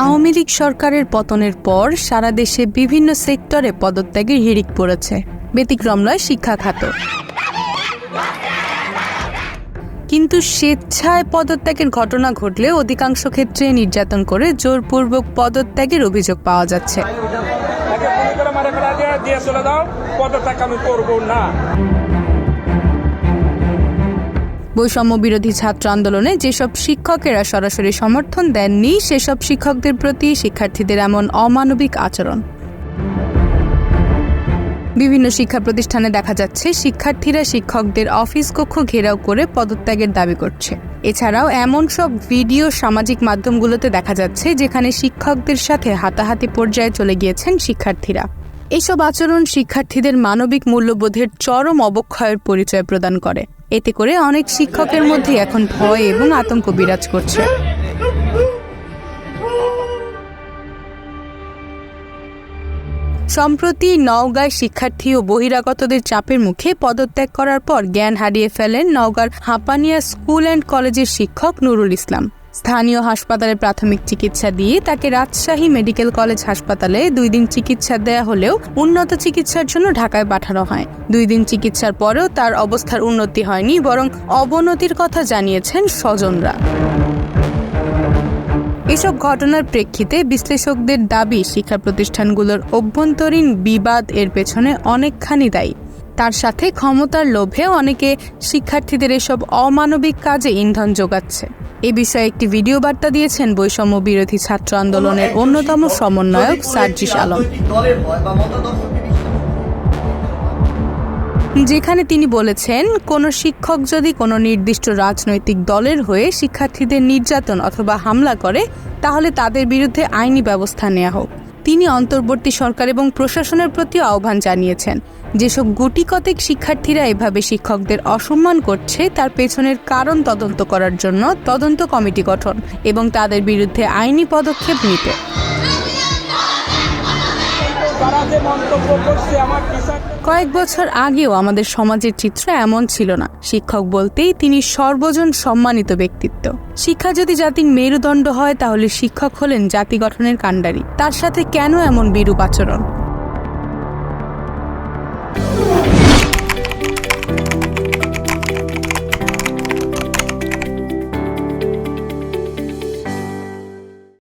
আওয়ামী লীগ সরকারের পতনের পর সারা দেশে বিভিন্ন সেক্টরে পদত্যাগের হিড়িক পড়েছে। ব্যতিক্রম নয় শিক্ষা খাত। কিন্তু স্বেচ্ছায় পদত্যাগের ঘটনা ঘটলে অধিকাংশ ক্ষেত্রে নির্যাতন করে জোরপূর্বক পদত্যাগের অভিযোগ পাওয়া যাচ্ছে। বৈষম্য বিরোধী ছাত্র আন্দোলনে যেসব শিক্ষকেরা সরাসরি সমর্থন দেননি সেসব শিক্ষকদের প্রতি শিক্ষার্থীদের এমন অমানবিক আচরণ। বিভিন্ন শিক্ষা প্রতিষ্ঠানে দেখা যাচ্ছে শিক্ষার্থীরা শিক্ষকদের অফিস কক্ষ ঘেরাও করে পদত্যাগের দাবি করছে। এছাড়াও এমন সব ভিডিও সামাজিক মাধ্যমগুলোতে দেখা যাচ্ছে যেখানে শিক্ষকদের সাথে হাতাহাতি পর্যায়ে চলে গিয়েছেন শিক্ষার্থীরা। এইসব আচরণ শিক্ষার্থীদের মানবিক মূল্যবোধের চরম অবক্ষয়ের পরিচয় প্রদান করে। এতে করে অনেক শিক্ষকের মধ্যে এখন ভয় এবং আতঙ্ক বিরাজ করছে। সম্প্রতি নওগাঁয় শিক্ষার্থী ও বহিরাগতদের চাপের মুখে পদত্যাগ করার পর জ্ঞান হারিয়ে ফেলেন নওগাঁর হাঁপানিয়া স্কুল অ্যান্ড কলেজের শিক্ষক নুরুল ইসলাম। স্থানীয় হাসপাতালে প্রাথমিক চিকিৎসা দিয়ে তাকে রাজশাহী মেডিকেল কলেজ হাসপাতালে 2 দিন চিকিৎসা দেয়া হলেও উন্নত চিকিৎসার জন্য ঢাকায় পাঠানো হয়। 2 দিন চিকিৎসার পরেও তার অবস্থার উন্নতি হয়নি, বরং অবনতির কথা জানিয়েছেন স্বজনরা। এসব ঘটনার প্রেক্ষিতে বিশ্লেষকদের দাবি শিক্ষা প্রতিষ্ঠানগুলোর অভ্যন্তরীণ বিবাদ এর পেছনে অনেকখানি দায়ী। তার সাথে ক্ষমতার লোভে অনেকে শিক্ষার্থীদের এসব অমানবিক কাজে ইন্ধন যোগাচ্ছে। এ বিষয়ে একটি ভিডিও বার্তা দিয়েছেন বৈষম্য বিরোধী ছাত্র আন্দোলনের অন্যতম সমন্বয়ক সার্জিস আলম, যেখানে তিনি বলেছেন, কোনো শিক্ষক যদি কোনো নির্দিষ্ট রাজনৈতিক দলের হয়ে শিক্ষার্থীদের নির্যাতন অথবা হামলা করে তাহলে তাদের বিরুদ্ধে আইনি ব্যবস্থা নেওয়া হোক। তিনি অন্তর্বর্তী সরকার এবং প্রশাসনের প্রতি আহ্বান জানিয়েছেন, যেসব গুটিকতেক শিক্ষার্থীরা এভাবে শিক্ষকদের অসম্মান করছে তার পেছনের কারণ তদন্ত করার জন্য তদন্ত কমিটি গঠন এবং তাদের বিরুদ্ধে আইনি পদক্ষেপ নিতে। কয়েক বছর আগেও আমাদের সমাজের চিত্র এমন ছিল না। শিক্ষক বলতেই তিনি সর্বজন সম্মানিত ব্যক্তিত্ব। শিক্ষা যদি জাতির মেরুদণ্ড হয় তাহলে শিক্ষক হলেন জাতি গঠনের কাণ্ডারি। তার সাথে কেন এমন বিরূপ আচরণ?